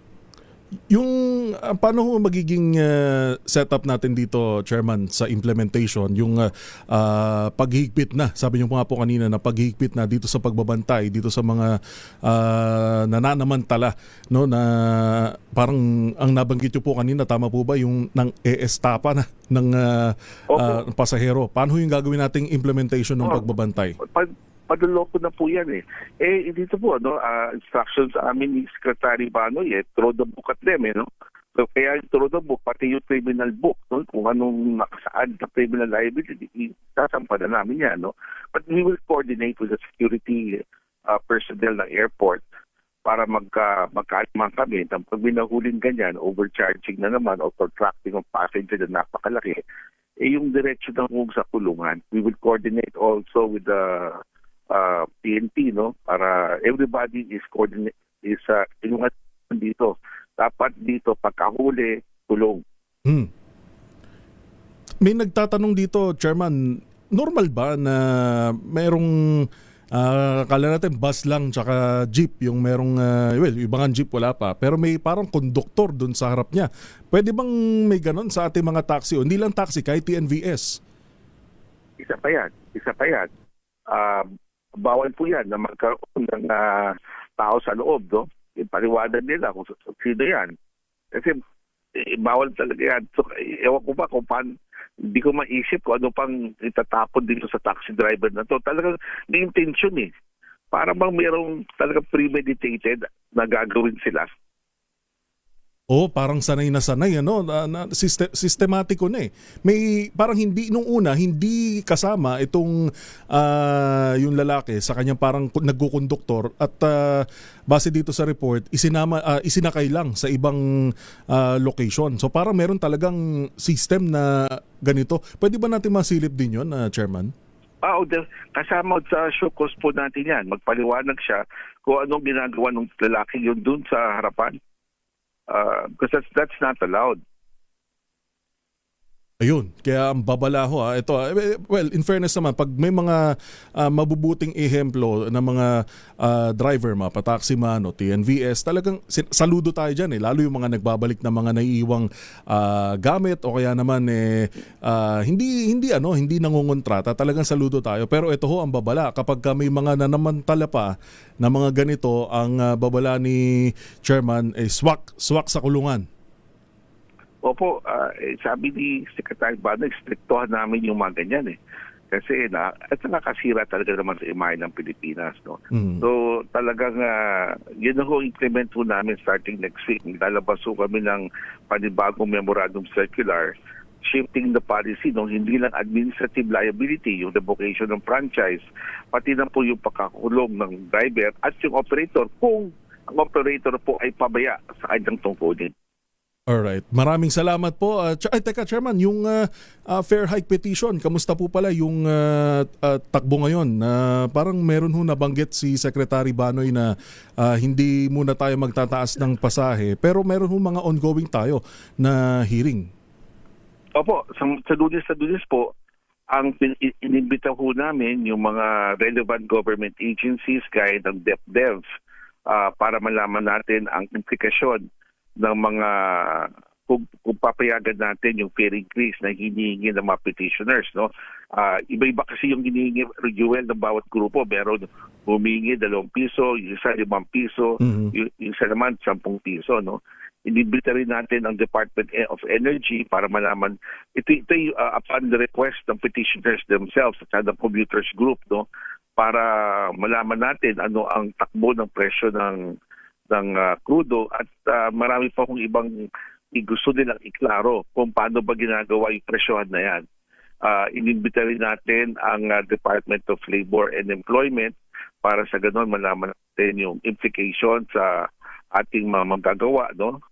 Yung paano ho magiging setup natin dito, Chairman, sa implementation, yung paghihigpit na, sabi niyo nga po kanina na paghihigpit na dito sa pagbabantay, dito sa mga nananamantala, no, na parang ang nabanggit niyo po kanina, tama po ba yung nang estapa na ng pasahero? Paano yung gagawin nating implementation ng pagbabantay? Paduloko na po yan dito po, instructions sa amin ni Secretary Banoy, throw the book at them, no? So kaya throw the book, pati yung criminal book, no? Kung anong nakasaad na criminal liability, sasampa na namin yan, no? But we will coordinate with the security personnel ng airport para magkaaliman kami. Pag binahulin ganyan, overcharging na naman o protracting of passenger na napakalaki, yung diretsyo ng sa kulungan. We will coordinate also with the PNP, no, para everybody is coordinate, inungat dito. Dapat dito pagkahuli, kulong. May nagtatanong dito, Chairman, normal ba na merong kala natin bus lang tsaka jeep yung merong ibang jeep wala pa, pero may parang konduktor dun sa harap niya. Pwede bang may ganon sa ating mga taxi o hindi lang taxi, kahit TNVS? Isa pa yan. Bawal po yan na magkaroon ng tao sa loob, no? Ipaliwanag nila kung sino yan. Kasi bawal talaga yan. So, ewan ko ba kung paano, hindi ko maisip kung ano pang itatapon dito sa taxi driver na to. Talagang may intention para bang mayroong talagang premeditated na gagawin sila. Parang sanay na sanay, sistematiko na May parang hindi nung una hindi kasama itong yung lalaki sa kanyang parang nagkukonduktor at base dito sa report isinakay lang sa ibang location. So parang meron talagang system na ganito. Pwede ba natin masilip din 'yon, Chairman? Kasama sa show cause po natin yan. Magpaliwanag siya kung anong ginagawa ng lalaki yun dun sa harapan. Because that's not allowed. Ayun, kaya ang babala ho ito, in fairness naman, pag may mga mabubuting ehemplo ng mga driver, mga pataksi man o TNVS, talagang saludo tayo dyan lalo yung mga nagbabalik na mga naiiwang gamit o kaya naman hindi nangungontrata, talagang saludo tayo. Pero ito ho ang babala, kapag may mga nanamantala pa na mga ganito, ang babala ni Chairman swak sa kulungan. Opo, sabi ni Secretary Banoy, striktohan namin yung mga ganyan Kasi nakakasira talaga naman sa imahe ng Pilipinas, no? So talagang yun ho implement po namin starting next week. Lalabas po kami ng panibagong memorandum circular shifting the policy, no? Hindi lang administrative liability, yung revocation ng franchise, pati na po yung pagkakulong ng driver at yung operator kung ang operator po ay pabaya sa kanyang tungkulin. Alright. Maraming salamat po. Teka, Chairman, yung fair hike petition, kamusta po pala yung takbo ngayon? Parang meron ho nabanggit si Secretary Banoy na hindi muna tayo magtataas ng pasahe, pero meron ho mga ongoing tayo na hearing. Opo, sa Lunes po, ang inimbita ho namin yung mga relevant government agencies gaya ng DepDev para malaman natin ang implikasyon ng mga kung papayagan natin yung fair increase na hinihingi ng mga petitioners, no? Iba-iba kasi yung hinihingi renewal ng bawat grupo. Meron humingi 2 piso, yung isa 5 piso, yung isa naman 10 piso, no? inibita rin natin ang Department of Energy para malaman ito upon the request ng petitioners themselves at ng commuters group, no, para malaman natin ano ang takbo ng presyo ng krudo at marami pa kung ibang gusto nilang iklaro kung paano ba ginagawa yung presyohan na yan. Inimbita rin natin ang Department of Labor and Employment para sa ganon malaman natin yung implication sa ating mga manggagawa, no?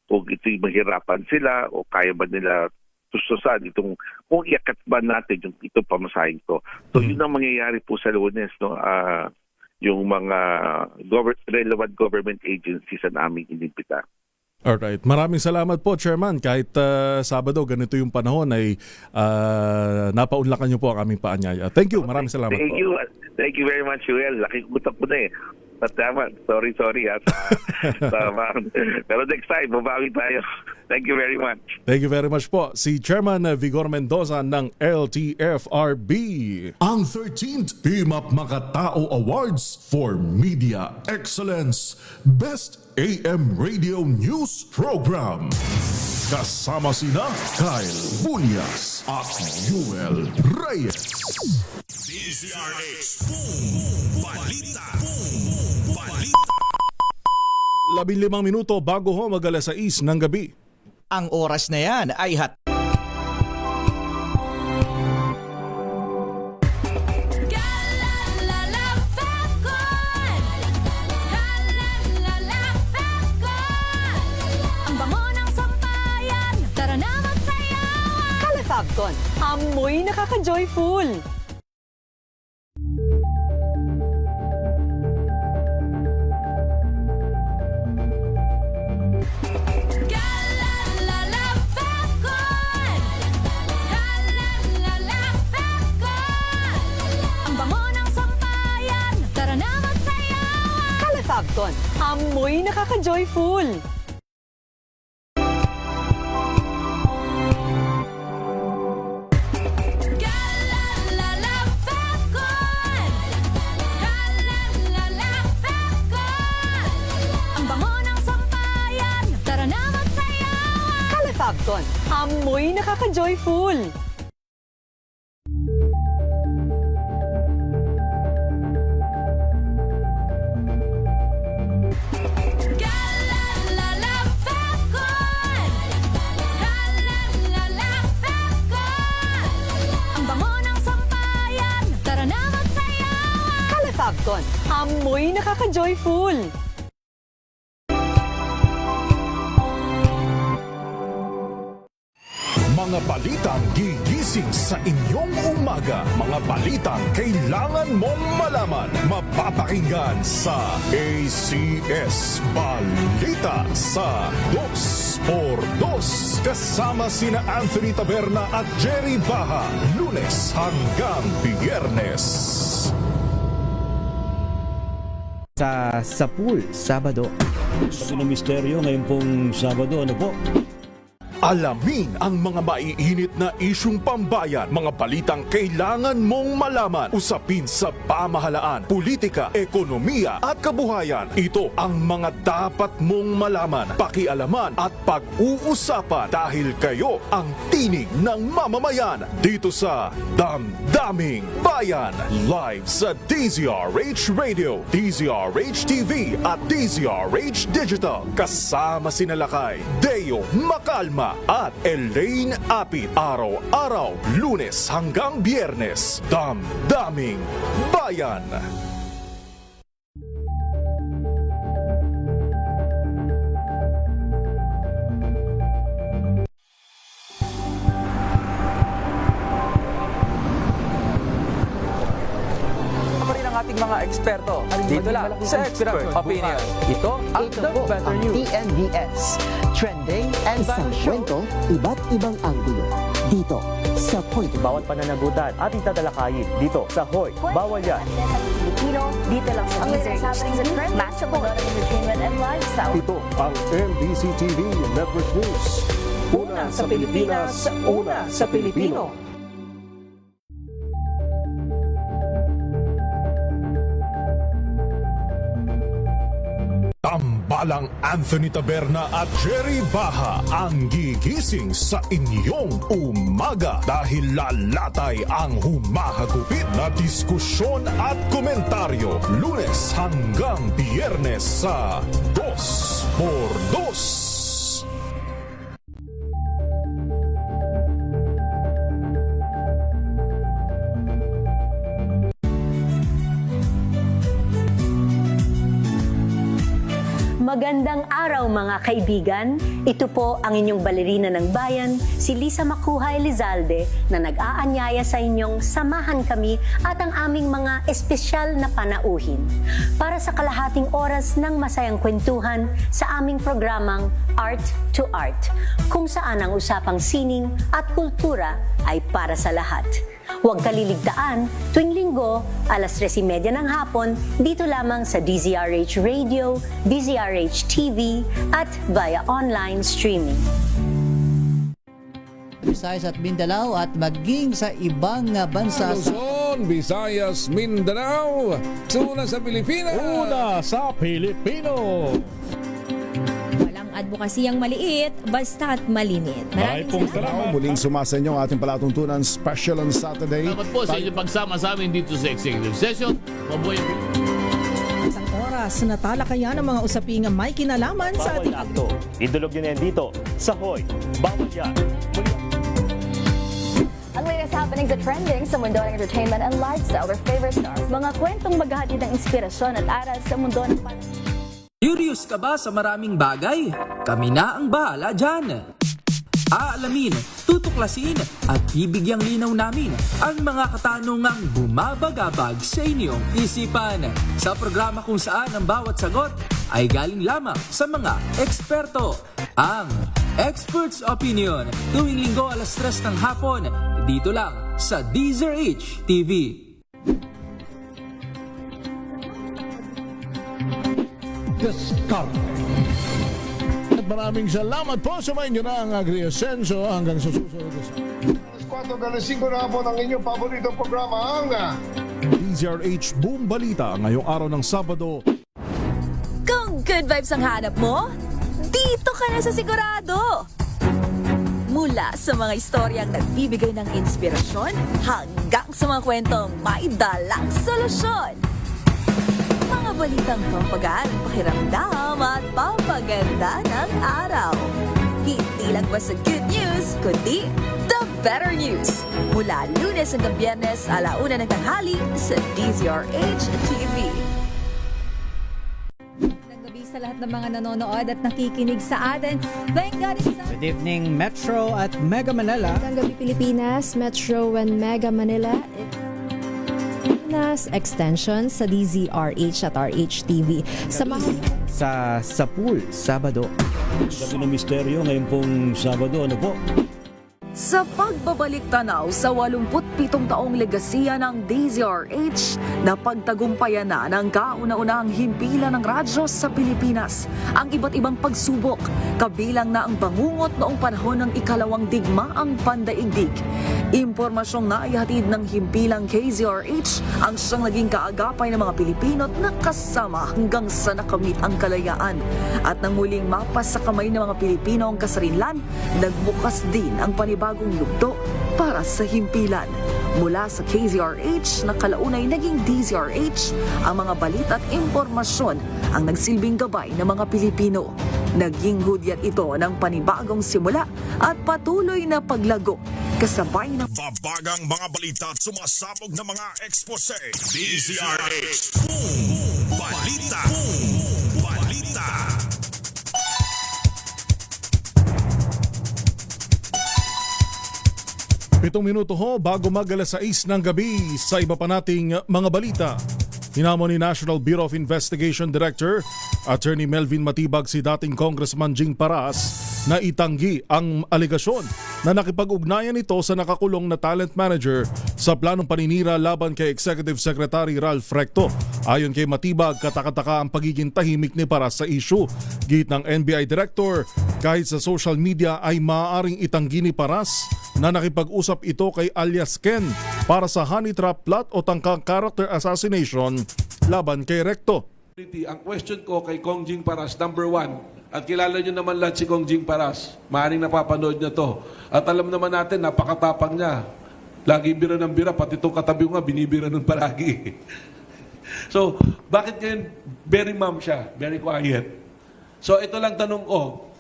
Kung ito'y mahirapan sila o kaya ba nila tustusan itong kung iakat ba natin yung itong pamasahin ko. So yun ang mangyayari po sa Lunes, no? Yung mga relevant government agencies na aming inimbita. Alright. Maraming salamat po, Chairman. Kahit Sabado, ganito yung panahon ay napaunlakan niyo po ang aming paanyaya. Thank you. Maraming salamat po. Thank you very much, Joel. Laki utak po na eh. Tama. Sorry. Pero next time, mabawi tayo. Thank you very much. Thank you very much po. Si Chairman Vigor Mendoza ng LTFRB. Ang 13th PMAP Makatao Awards for Media Excellence Best AM Radio News Program. Kasama sina Kyle Bunyas at Yuel Reyes. DZRH Boom Balita. 15 minuto bago ho mag-alas 6 ng gabi. Ang oras na yan ay Calefabcon, amoy nakaka-joyful. Calefabcon, amoy nakaka-joyful. Calefabcon, amoy nakaka-joyful. Calefabcon, amoy nakaka-joyful. Mga balitang gigising sa inyong umaga. Mga balitang kailangan mong malaman. Mapapakinggan sa ACS Balita sa 2x2. Kasama sina Anthony Taberna at Jerry Baha. Lunes hanggang Biyernes. Sa pool, Sabado. Sino misteryo ngayon pong Sabado, ano po? Alamin ang mga maiinit na isyung pambayan, mga balitang kailangan mong malaman, usapin sa pamahalaan, politika, ekonomiya at kabuhayan. Ito ang mga dapat mong malaman, pakialaman at pag-uusapan dahil kayo ang tinig ng mamamayan dito sa Damdaming Bayan. Live sa DZRH Radio, DZRH TV at DZRH Digital. Kasama sina Lakay, Deo Macalma at Elaine Apit. Araw-araw, Lunes hanggang Biyernes. Damdaming Bayan. Ating mga eksperto. Dito lang sa Expert Opinion. Ito ang The Better News. TNVS. Trending and kwento, iba't ibang anggulo. Dito sa Point. Bawat pananagutan ating tatalakayin dito sa Hoy. Bawal yan. Filipino, dito lang sa DZRH. Matchable entertainment and lifestyle. Ito ang MBC TV Network News. Una sa Pilipinas, una sa Pilipino. Tambalang Anthony Taberna at Jerry Baha ang gigising sa inyong umaga dahil lalatay ang humahagupit na diskusyon at komentaryo Lunes hanggang Biyernes sa 2x2. Magandang araw mga kaibigan. Ito po ang inyong balerina ng bayan, si Lisa Makuhay Lizalde, na nag-aanyaya sa inyong samahan kami at ang aming mga espesyal na panauhin para sa kalahating oras ng masayang kwentuhan sa aming programang Art to Art, kung saan ang usapang sining at kultura ay para sa lahat. Huwag kaliligtaan, tuwing linggo, alas 3:30 ng hapon, dito lamang sa DZRH Radio, DZRH TV, at via online streaming. Visayas at Mindanao at maging sa ibang bansa. Luzon, Visayas, Mindanao, una sa Pilipinas. Una sa Pilipino. Walang advokasiyang maliit, basta't malinit. Maraming salamat. Muling sumasenyo ang ating palatuntunan special on Saturday. Salamat po sa inyong pagsama sa amin dito sa Executive Session. Mabuhay ang Isang oras na talakayan ng mga usaping may kinalaman sa ating akto. Idulog nyo na yan dito sa Hoy. Bawal yan. Ang latest happenings at trending sa mundo ng entertainment and lifestyle, their favorite stars. Mga kwentong maghahatid ng inspirasyon at aral sa mundo ng Curious ka ba sa maraming bagay? Kami na ang bahala dyan. Aalamin, tutuklasin at bibigyang linaw namin ang mga katanungang bumabagabag sa inyong isipan. Sa programa kung saan ang bawat sagot ay galing lamang sa mga eksperto. Ang Expert's Opinion, tuwing linggo alas 3 ng hapon, dito lang sa DZRH TV. At maraming salamat po sa mga inyo na ang Agri-Ascenso hanggang sa susunod na sa Alas 4 na po ng inyong paboritong programa ang DZRH Boom Balita ngayong araw ng Sabado. Kung good vibes ang hanap mo, dito ka na sa sigurado! Mula sa mga istoryang nagbibigay ng inspirasyon hanggang sa mga kwentong may dalang solusyon. Mga balitang pampagaan, pakiramdam at pampaganda ng araw. Hindi lang ba sa good news, kundi the better news. Mula Lunes hanggang Biyernes, 1:00 ng tanghali sa DZRH TV. Gabi sa lahat ng mga nanonood at nakikinig sa atin. Thank God it's Good evening, Metro at Mega Manila. Magandang gabi Pilipinas, Metro and Mega Manila. Extension sa DZRH at RHTV. Samahan sa pool, Sabado. Gabi ng misteryo ngayon pong Sabado, ano po? Sa pagbabalik tanaw sa 87 taong legasiya ng DZRH, napagtagumpayan na ng kauna-unahang himpilan ng radyo sa Pilipinas ang iba't ibang pagsubok, kabilang na ang bangungot noong panahon ng ikalawang digmaang pandaigdig. Impormasyong naihatid ng himpilang KZRH ang siyang naging kaagapay ng mga Pilipino at nakasama hanggang sa nakamit ang kalayaan. At nang muling mapas sa kamay ng mga Pilipino ang kasarinlan, nagbukas din ang panibagong yugto para sa himpilan. Mula sa KZRH na kalaunay naging DZRH, ang mga balita at impormasyon ang nagsilbing gabay ng mga Pilipino. Naging hudyat ito ng panibagong simula at patuloy na paglago kasabay ng babagang mga balita at sumasabog na mga ekspose. DZRH Boom Balita. Boom Balita. Pitong minuto ho bago mag-alas 6 ng gabi sa iba pa nating mga balita. Hinamon ni National Bureau of Investigation Director Attorney Melvin Matibag si dating Congressman Jing Paras na itanggi ang alegasyon na nakipag-ugnayan ito sa nakakulong na talent manager sa planong paninira laban kay Executive Secretary Ralph Recto. Ayon kay Matibag, katakataka ang pagiging tahimik ni Paras sa issue. Git ng NBI Director, kahit sa social media ay maaaring itanggi ni Paras na nakipag-usap ito kay alias Ken para sa honey trap plot o tangkang character assassination laban kay Recto. Ang question ko kay Kong Jing Paras, number 1, at kilala nyo naman lahat si Kong Jing Paras, maaaring napapanood niya to. At alam naman natin, napakatapang niya. Lagi bira ng bira, pati itong katabi ko nga, binibira ng palagi. So, bakit ngayon very ma'am siya, very quiet? So, ito lang tanong ko,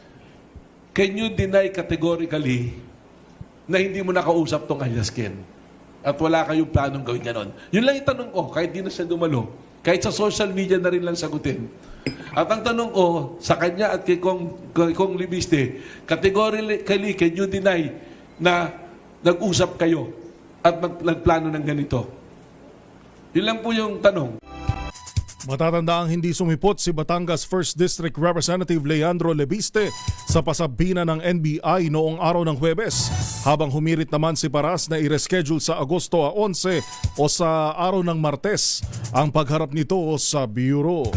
can you deny categorically na hindi mo nakausap tong Alyaskin? At wala kayong planong gawin ganon? Yun lang yung tanong ko, kahit di na siya dumalo. Kahit sa social media na rin lang sagutin. At ang tanong ko, sa kanya at kay Kong Libiste, categorically, can you deny na nag-usap kayo at nagplano ng ganito? Yun lang po yung tanong. Matatandaang hindi sumipot si Batangas 1st District Representative Leandro Lebiste sa pasabina ng NBI noong araw ng Huwebes, habang humirit naman si Paras na i-reschedule sa Agosto 11 o sa araw ng Martes ang pagharap nito sa Bureau.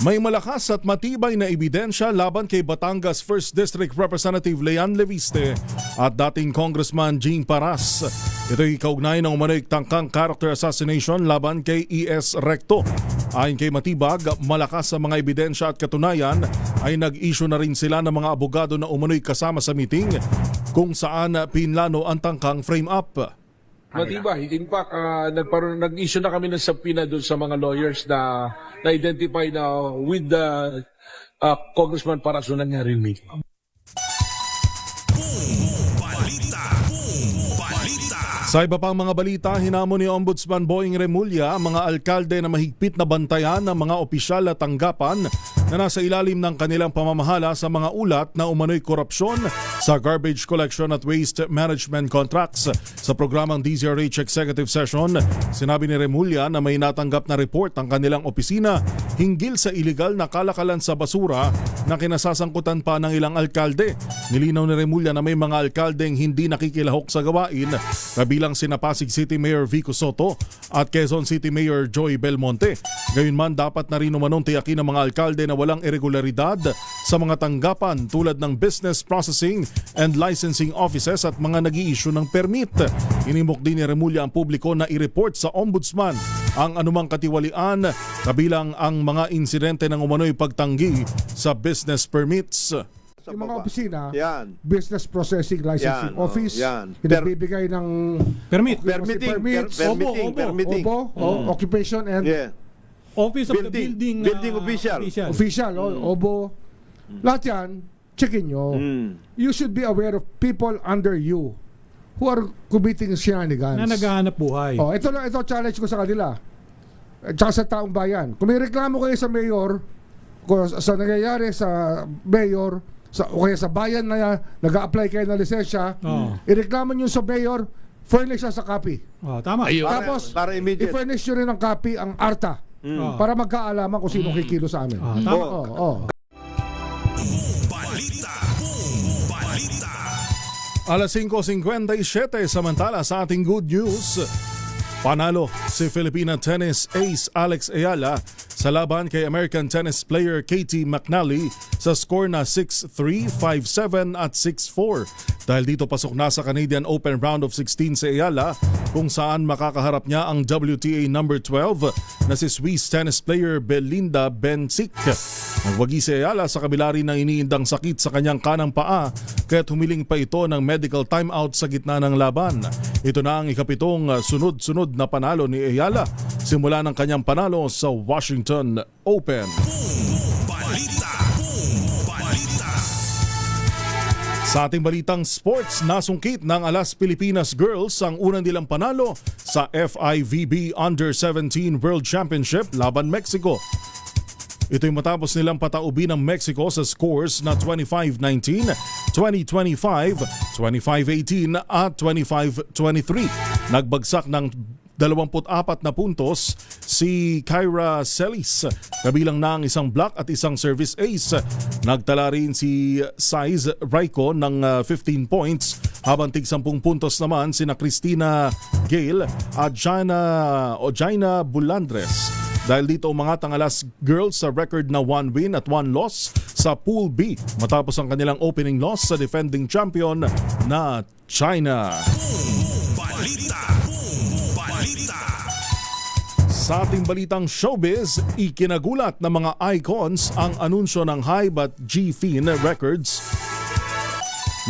May malakas at matibay na ebidensya laban kay Batangas 1st District Representative Lean Leviste at dating Congressman Jing Paras. Ito'y kaugnay ng umano'y tangkang character assassination laban kay E.S. Recto. Ayon kay Matibag, malakas sa mga ebidensya at katunayan ay nag-issue na rin sila ng mga abogado na umano'y kasama sa meeting kung saan pinlano ang tangkang frame-up. Matibay. In fact, nag-issue na kami ng subpoena doon sa mga lawyers na na-identify na with the Congressman Paras na nangyari yung meeting. Sa iba pang mga balita, hinamon ni Ombudsman Boying Remulla ang mga alkalde na mahigpit na bantayan ng mga opisyal at tanggapan na nasa ilalim ng kanilang pamamahala sa mga ulat na umano'y korupsyon sa garbage collection at waste management contracts. Sa programang DZRH Executive Session, sinabi ni Remulla na may natanggap na report ang kanilang opisina hinggil sa iligal na kalakalan sa basura na kinasasangkutan pa ng ilang alkalde. Nilinaw ni Remulla na may mga alkaldeng hindi nakikilahok sa gawain, kabilang sina Pasig City Mayor Vico Soto at Quezon City Mayor Joy Belmonte. Gayunman, dapat na rin umanong tiyakin ng mga alkalde na walang irregularidad sa mga tanggapan tulad ng business processing and licensing offices at mga nag-i-issue ng permit. Inimok din ni Remulla ang publiko na i-report sa Ombudsman ang anumang katiwalian, kabilang ang mga insidente ng umano'y pagtanggi sa business permits. Yung mga opisina, business processing licensing office, nagbibigay ng permitting, occupation and office of the building official, OBO. Lahat yan, checkin nyo. You should be aware of people under you who are committing shenanigans. Na naghahanap buhay. Ito challenge ko sa kanila. Tsaka sa taong bayan. Kung may reklamo kayo sa mayor, sa nangyayari sa mayor, o kaya sa bayan na nag-a-apply kayo ng lisensya, ireklamo nyo sa mayor, furnish sa copy. Tama. Tapos, i-furnish nyo rin ng copy ang ARTA para magkaalaman kung sino kikilo sa amin. Tama. Alas 5:57, samantala sa ating good news, panalo si Filipina tennis ace Alex Ayala sa laban kay American tennis player Katie McNally sa score na 6-3, 5-7 at 6-4. Dahil dito pasok na sa Canadian Open Round of 16 si Ayala kung saan makakaharap niya ang WTA number 12 na si Swiss tennis player Belinda Bencic. Nagwagi si Ayala sa kabila rin ng iniindang sakit sa kanyang kanang paa kaya't humiling pa ito ng medical timeout sa gitna ng laban. Ito na ang ikapitong sunod-sunod na panalo ni Ayala simula ng kanyang panalo sa Washington Open. Sa ating balitang sports, nasungkit ng Alas Pilipinas Girls ang unang nilang panalo sa FIVB Under-17 World Championship laban Mexico. Ito'y matapos nilang pataubin ng Mexico sa scores na 25-19, 20-25, 25-18 at 25-23. Nagbagsak ng 24 na puntos si Kyra Celis, kabilang na ang isang block at isang service ace. Nagtala rin si Saiz Raico ng 15 points, habang tig 10 puntos naman sina Cristina Gale at Jaina Bulandres. Dahil dito umangat ang Alas Girls sa record na 1 win at 1 loss sa Pool B matapos ang kanilang opening loss sa defending champion na China. Sa ating balitang showbiz, ikinagulat ng mga icons ang anunsyo ng Hybe at G-Fin Records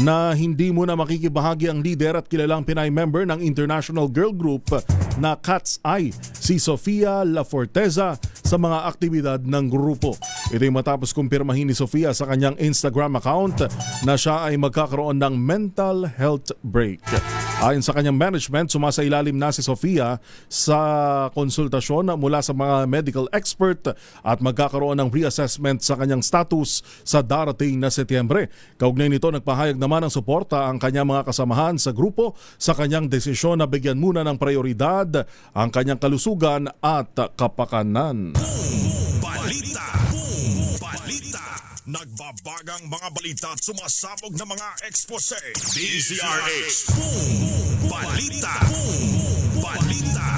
na hindi muna makikibahagi ang leader at kilalang Pinay member ng international girl group na Cat's Eye, si Sofia La Forteza, sa mga aktibidad ng grupo. Ito'y matapos kumpirmahin ni Sofia sa kanyang Instagram account na siya ay magkakaroon ng mental health break. Ayon sa kanyang management, sumasailalim na si Sofia sa konsultasyon mula sa mga medical expert at magkakaroon ng reassessment sa kanyang status sa darating na Setyembre. Kaugnay nito, nagpahayag naman ng suporta ang kanyang mga kasamahan sa grupo sa kanyang desisyon na bigyan muna ng prioridad ang kanyang kalusugan at kapakanan. Balita! Balita! Nagbabagang mga balita at sumasabog na mga ekspose. DZRH. Balita! Balita!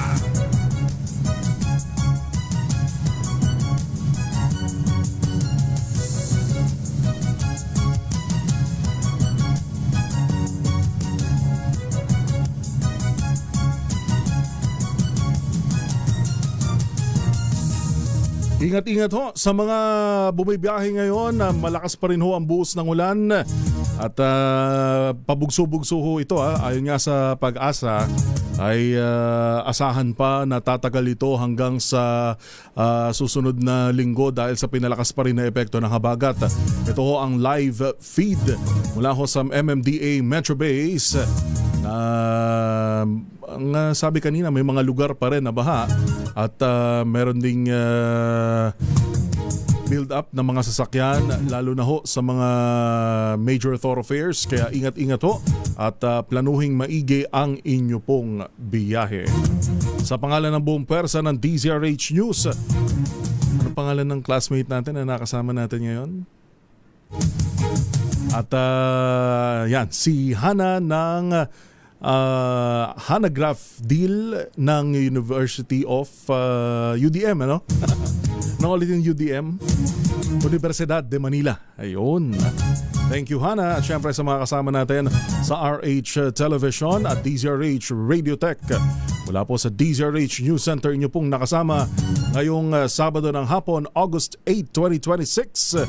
Ingat-ingat ho sa mga bumibiyahe ngayon. Malakas pa rin ho ang buhos ng ulan at pabugso-bugso ho ito. Ayon nga sa Pag-asa ay asahan pa na tatagal ito hanggang sa susunod na linggo dahil sa pinalakas pa rin na epekto ng habagat. Ito ho ang live feed mula ho sa MMDA Metro Base. Ang sabi kanina, may mga lugar pa rin na baha at meron ding build up ng mga sasakyan lalo na ho sa mga major thoroughfares, kaya ingat-ingat ho at planuhing maigi ang inyo pong biyahe. Sa pangalan ng buong pwersa ng DZRH News, ano pangalan ng classmate natin na nakasama natin ngayon? At yan, si Hana ng Hanagraph Deal ng University of UDM, ano? Ano ulit yung UDM? Universidad de Manila. Ayun. Thank you, Hana. At syempre sa mga kasama natin sa RH Television at DZRH Radio Tech. Mula po sa DZRH News Center, inyo pong nakasama ngayong Sabado ng hapon, August 8, 2026.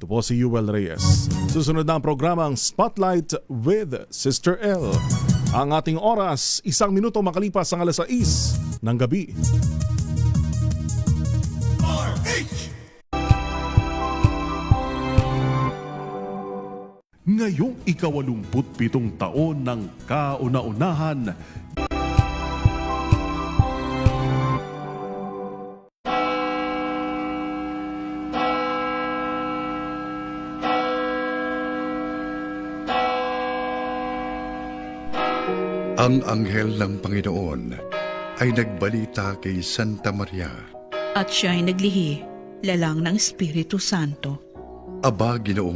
Ito po si Yuel Reyes. Susunod na ang programang Spotlight with Sister L. Ang ating oras, 1 minuto makalipas ang 6:00 ng gabi. Ngayong ika-87 taon ng kauna-unahan, ang anghel ng Panginoon ay nagbalita kay Santa Maria. At siya'y naglihi, lalang ng Espiritu Santo. Aba, Ginoong